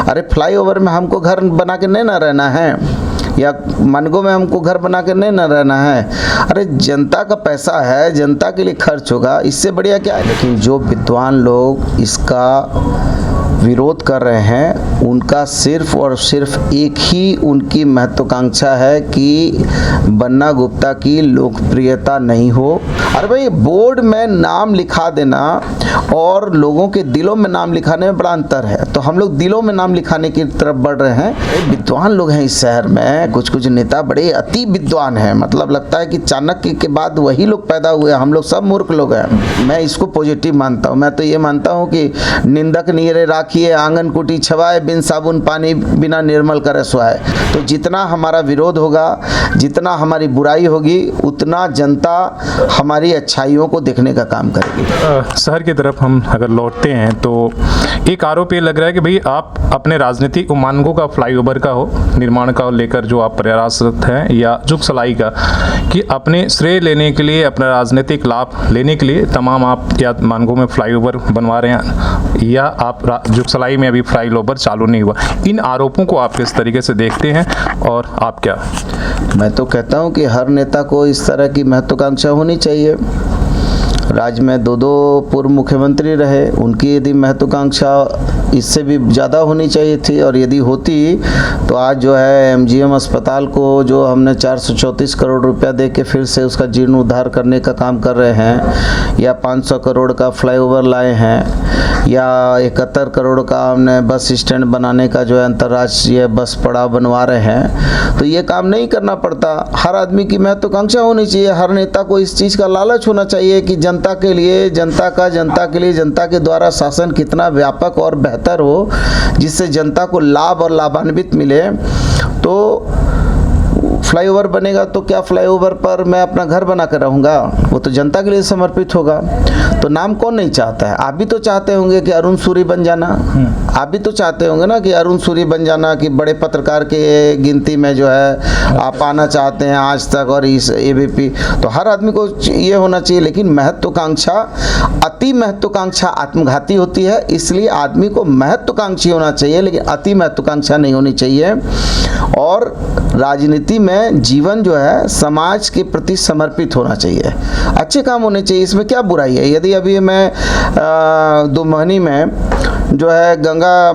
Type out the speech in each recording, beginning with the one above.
अरे फ्लाईओवर में हमको घर बना के नहीं ना रहना है, या मनगो में हमको घर बना के नहीं ना रहना है। अरे जनता का पैसा है, जनता के लिए खर्च होगा, इससे बढ़िया क्या है। लेकिन जो विद्वान लोग इसका विरोध कर रहे हैं उनका सिर्फ और सिर्फ एक ही उनकी महत्वाकांक्षा है कि बन्ना गुप्ता की लोकप्रियता नहीं हो। अरे भाई, बोर्ड में नाम लिखा देना और लोगों के दिलों में नाम लिखाने में बड़ा अंतर है। तो हम लोग दिलों में नाम लिखाने की तरफ बढ़ रहे हैं। विद्वान लोग हैं इस शहर में, कुछ कुछ नेता बड़े अति विद्वान हैं, मतलब लगता है कि चाणक्य के बाद वही लोग पैदा हुए, हम लोग सब मूर्ख लोग हैं। मैं इसको पॉजिटिव मानता हूँ। मैं तो ये मानता हूँ कि निंदक नीरे राखिए आंगन कुटी छवाए, बिन साबुन पानी बिना निर्मल करे सुहाए। तो जितना हमारा विरोध होगा, जितना हमारी बुराई होगी, उतना जनता हमारी अच्छाइयों को देखने का काम करेगी। शहर की तरफ हम अगर लौटते हैं तो एक आरोप ये लग रहा है कि भाई आप अपने राजनीतिक उम्मांगों का फ्लाईओवर का हो, निर्माण का लेकर जो आप प्रयासरत हैं, या जुगसलाई का, कि अपने श्रेय लेने के लिए, अपना राजनीतिक लाभ लेने के लिए तमाम आप या मानगों में फ्लाईओवर बनवा रहे हैं, या आप जुगसलाई में अभी फ्लाईओवर चालू नहीं हुआ। इन आरोपों को आप किस तरीके से देखते हैं और आप क्या? मैं तो कहता हूं कि हर नेता को इस तरह की महत्वाकांक्षा होनी चाहिए। राज्य में दो पूर्व मुख्यमंत्री रहे, उनकी यदि महत्वाकांक्षा इससे भी ज़्यादा होनी चाहिए थी, और यदि होती तो आज जो है एमजीएम अस्पताल को जो हमने 434 करोड़ रुपया दे के फिर से उसका जीर्णोद्धार करने का काम कर रहे हैं, या 500 करोड़ का फ्लाईओवर लाए हैं, या 71 करोड़ का हमने बस स्टैंड बनाने का जो है अंतर्राष्ट्रीय बस पड़ाव बनवा रहे हैं, तो ये काम नहीं करना पड़ता। हर आदमी की महत्वाकांक्षा होनी चाहिए, हर नेता को इस चीज़ का लालच होना चाहिए कि जनता के लिए, जनता के लिए, जनता के द्वारा शासन कितना व्यापक और बेहतर हो, जिससे जनता को लाभ और लाभान्वित मिले। तो फ्लाईओवर बनेगा तो क्या फ्लाईओवर पर मैं अपना घर बना कर रहूँगा? वो तो जनता के लिए समर्पित होगा। तो नाम कौन नहीं चाहता है? आप भी तो चाहते होंगे कि अरुण सूरी बन जाना, आप भी तो चाहते होंगे ना कि अरुण सूरी बन जाना, कि बड़े पत्रकार के गिनती में जो है आप आना चाहते हैं आज तक और इस एबीपी। तो हर आदमी को ये होना चाहिए, लेकिन महत्वाकांक्षा, अति महत्वाकांक्षा आत्मघाती होती है। इसलिए आदमी को महत्वाकांक्षी होना चाहिए, लेकिन अति महत्वाकांक्षा नहीं होनी चाहिए। और राजनीति में जीवन जो है समाज के प्रति समर्पित होना चाहिए, अच्छे काम होने चाहिए। इसमें क्या बुराई है? यदि अभी मैं दुमहनी में जो है गंगा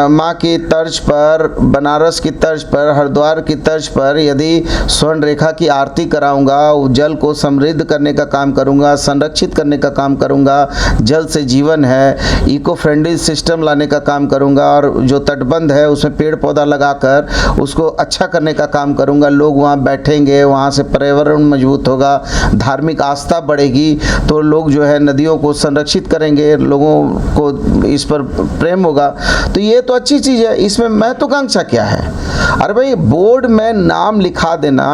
माँ की तर्ज पर, बनारस की तर्ज पर, हरिद्वार की तर्ज पर यदि स्वर्ण रेखा की आरती कराऊंगा, जल को समृद्ध करने का काम करूंगा, संरक्षित करने का काम करूंगा, जल से जीवन है, इको फ्रेंडली सिस्टम लाने का काम करूंगा, और जो तटबंध है उसमें पेड़ पौधा लगाकर उसको अच्छा करने का काम करूंगा, लोग वहाँ बैठेंगे, वहाँ से पर्यावरण मजबूत होगा, धार्मिक आस्था बढ़ेगी, तो लोग जो है नदियों को संरक्षित करेंगे, लोगों को इस पर प्रेम होगा। तो ये तो अच्छी चीज़ है, इसमें महत्वाकांक्षा क्या है? अरे भाई, बोर्ड में नाम लिखा देना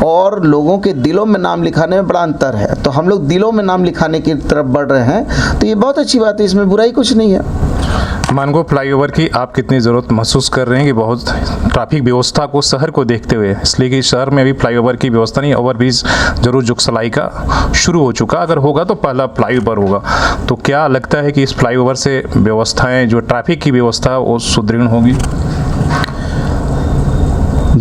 और लोगों के दिलों में नाम लिखाने में बड़ा अंतर है। तो हम लोग दिलों में नाम लिखाने की तरफ बढ़ रहे हैं, तो ये बहुत अच्छी बात है, इसमें बुराई कुछ नहीं है। मानगो फ्लाईओवर की आप कितनी ज़रूरत महसूस कर रहे हैं कि बहुत ट्रैफिक व्यवस्था को, शहर को देखते हुए, इसलिए कि शहर में अभी फ्लाईओवर की व्यवस्था नहीं, ओवरब्रिज जरूर जुगसलाई का शुरू हो चुका, अगर होगा तो पहला फ्लाईओवर होगा। तो क्या लगता है कि इस फ्लाईओवर से व्यवस्थाएं, जो ट्रैफिक की व्यवस्था, वो सुदृढ़ होगी?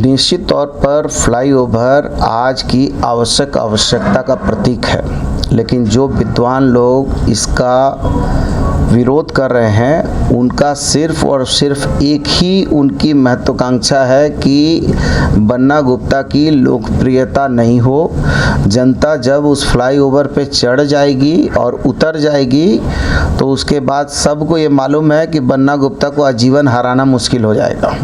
निश्चित तौर पर फ्लाईओवर आज की आवश्यकता का प्रतीक है, लेकिन जो विद्वान लोग इसका विरोध कर रहे हैं उनका सिर्फ और सिर्फ एक ही उनकी महत्वाकांक्षा है कि बन्ना गुप्ता की लोकप्रियता नहीं हो। जनता जब उस फ्लाईओवर पे चढ़ जाएगी और उतर जाएगी तो उसके बाद सबको ये मालूम है कि बन्ना गुप्ता को आजीवन हराना मुश्किल हो जाएगा।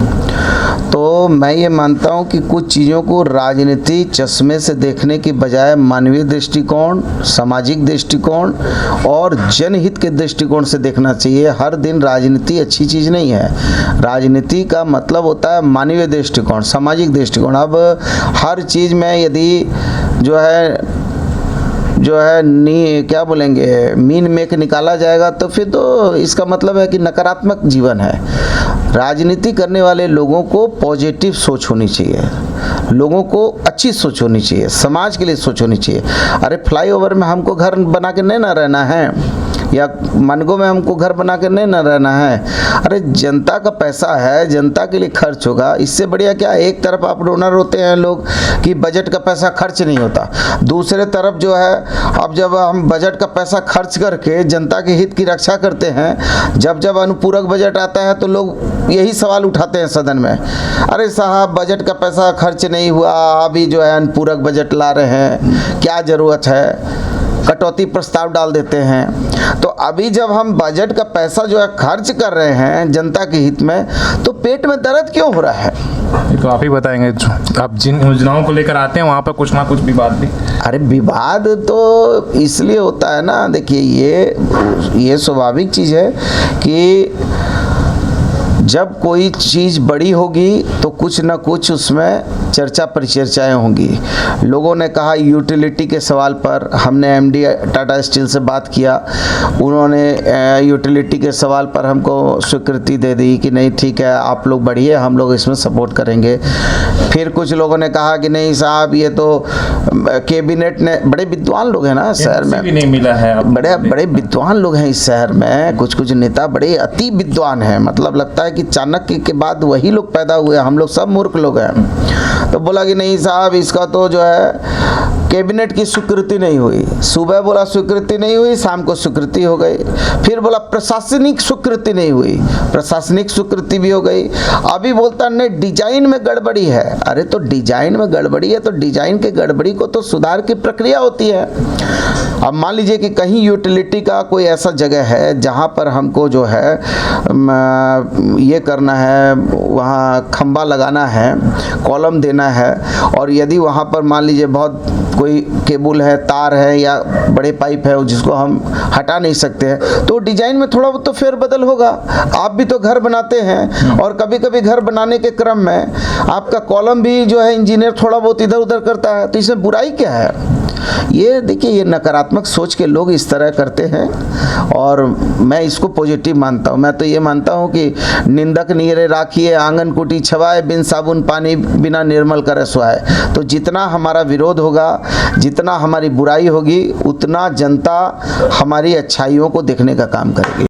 तो मैं ये मानता हूँ कि कुछ चीज़ों को राजनीति चश्मे से देखने की बजाय मानवीय दृष्टिकोण, सामाजिक दृष्टिकोण और जनहित के दृष्टिकोण से देखना चाहिए। हर दिन राजनीति अच्छी चीज़ नहीं है। राजनीति का मतलब होता है मानवीय दृष्टिकोण, सामाजिक दृष्टिकोण। अब हर चीज़ में यदि जो है क्या बोलेंगे, मीन मेक निकाला जाएगा तो फिर तो इसका मतलब है कि नकारात्मक जीवन है। राजनीति करने वाले लोगों को पॉजिटिव सोच होनी चाहिए, लोगों को अच्छी सोच होनी चाहिए, समाज के लिए सोच होनी चाहिए। अरे फ्लाईओवर में हमको घर बना के नहीं ना रहना है, या मनगो में हमको घर बना के नहीं ना रहना है। अरे जनता का पैसा है, जनता के लिए खर्च होगा, इससे बढ़िया क्या। एक तरफ आप रोना रोते हैं लोग कि बजट का पैसा खर्च नहीं होता, दूसरे तरफ जो है अब जब हम बजट का पैसा खर्च करके जनता के हित की रक्षा करते हैं, जब जब अनुपूरक बजट आता है तो लोग यही सवाल उठाते हैं सदन में, अरे साहब बजट का पैसा खर्च नहीं हुआ, अभी जो है अनुपूरक बजट ला रहे हैं, क्या ज़रूरत है, कटौती प्रस्ताव डाल देते हैं। तो अभी जब हम बजट का पैसा जो है खर्च कर रहे हैं जनता के हित में, तो पेट में दर्द क्यों हो रहा है? ये तो आप ही बताएंगे, आप जिन योजनाओं को लेकर आते हैं वहाँ पर कुछ ना कुछ विवाद भी। अरे विवाद तो इसलिए होता है ना, देखिए ये स्वाभाविक चीज़ है कि जब कोई चीज़ बड़ी होगी तो कुछ ना कुछ उसमें चर्चा परिचर्चाएँ होंगी। लोगों ने कहा यूटिलिटी के सवाल पर, हमने एमडी टाटा स्टील से बात किया, उन्होंने यूटिलिटी के सवाल पर हमको स्वीकृति दे दी कि नहीं ठीक है आप लोग बढ़िए, हम लोग इसमें सपोर्ट करेंगे। फिर कुछ लोगों ने कहा कि नहीं साहब ये तो कैबिनेट ने, बड़े विद्वान लोग हैं ना शहर में, भी नहीं मिला है, बड़े बड़े विद्वान लोग हैं इस शहर में, कुछ कुछ नेता बड़े अति विद्वान हैं, मतलब लगता है कि चाणक्य के बाद वही लोग पैदा हुए, हम लोग सब मूर्ख लोग हैं। तो बोला कि नहीं साहब इसका तो जो है कैबिनेट की स्वीकृति नहीं हुई, सुबह बोला स्वीकृति नहीं हुई, शाम को स्वीकृति हो गई, फिर बोला प्रशासनिक स्वीकृति नहीं हुई, प्रशासनिक स्वीकृति भी हो गई, अभी बोलता नहीं डिजाइन में गड़बड़ी है। अरे तो डिजाइन में गड़बड़ी है तो डिजाइन के गड़बड़ी को तो सुधार की प्रक्रिया होती है। अब मान लीजिए कि कहीं यूटिलिटी का कोई ऐसा जगह है जहाँ पर हमको जो है ये करना है, वहाँ खंबा लगाना है, कॉलम देना है, और यदि वहाँ पर मान लीजिए बहुत कोई केबल है, तार है या बड़े पाइप है जिसको हम हटा नहीं सकते हैं, तो डिजाइन में थोड़ा बहुत तो फेरबदल होगा। आप भी तो घर बनाते हैं और कभी कभी घर बनाने के क्रम में आपका कॉलम भी जो है इंजीनियर थोड़ा बहुत इधर उधर करता है, तो इसमें बुराई क्या है? ये देखिए ये नकारात्मक सोच के लोग इस तरह करते हैं और मैं इसको पॉजिटिव मानता हूँ। मैं तो ये मानता हूँ कि निंदक नीरे राखिए आंगन कुटी छवाए, बिन साबुन पानी बिना निर्मल करे सुहाए। तो जितना हमारा विरोध होगा, जितना हमारी बुराई होगी, उतना जनता हमारी अच्छाइयों को देखने का काम करेगी।